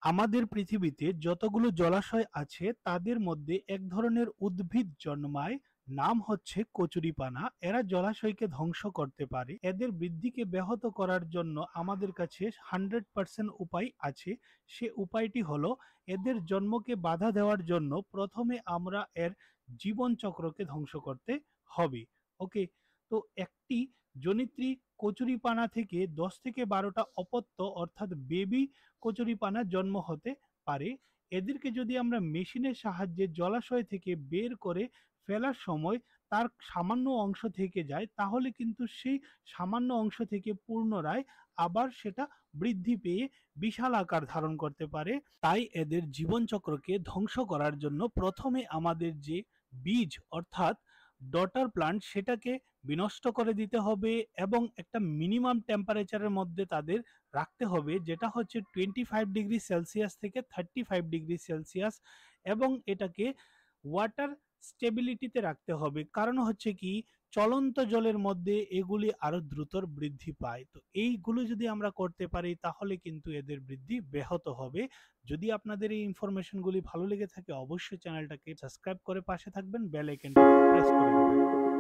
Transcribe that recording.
আমাদের পৃথিবীতে যতগুলো জলাশয় আছে তাদের মধ্যে এক ধরনের উদ্ভিদ জন্মায়, নাম হচ্ছে কচুরিপানা। এরা জলাশয়কে ধ্বংস করতে পারে। এদের বৃদ্ধিকে ব্যাহত করার জন্য আমাদের কাছে 100% উপায় আছে। সে উপায়টি হলো এদের জন্মকে বাধা দেওয়ার জন্য প্রথমে আমরা এর জীবন চক্রকে ধ্বংস করতে হবে। ওকে, তো একটি জনিত্রী কচুরিপানা থেকে 10 থেকে 12টা অপত্য অর্থাৎ বেবি কচুরিপানা জন্ম হতে পারে। এদেরকে যদি আমরা মেশিনের সাহায্যে জলাশয় থেকে বের করে ফেলার সময় তার সামান্য অংশ থেকে যায়, তাহলে কিন্তু সেই সামান্য অংশ থেকে পুনরায় আবার সেটা বৃদ্ধি পেয়ে বিশাল আকার ধারণ করতে পারে। তাই এদের জীবনচক্রকে ধ্বংস করার জন্য প্রথমে আমাদের যে বীজ অর্থাৎ ডটার প্লান্ট সেটাকে বিনষ্ট করে দিতে হবে এবং একটা মিনিমাম টেম্পারেচারের মধ্যে তাদের রাখতে হবে, যেটা হচ্ছে 25 ডিগ্রি সেলসিয়াস থেকে 35 ডিগ্রি সেলসিয়াস, এবং এটাকে ওয়াটার স্টেবিলিটিতে রাখতে হবে। কারণ হচ্ছে কি, চলন্ত জলের মধ্যে এগুলি আরো দ্রুত বৃদ্ধি পায়। তো এইগুলো যদি আমরা করতে পারি তাহলে কিন্তু এদের বৃদ্ধি ব্যাহত হবে। যদি আপনাদের এই ইনফরমেশনগুলি ভালো লেগে থাকে অবশ্যই চ্যানেলটাকে সাবস্ক্রাইব করে পাশে থাকবেন, বেল আইকনটি প্রেস করে দেবেন।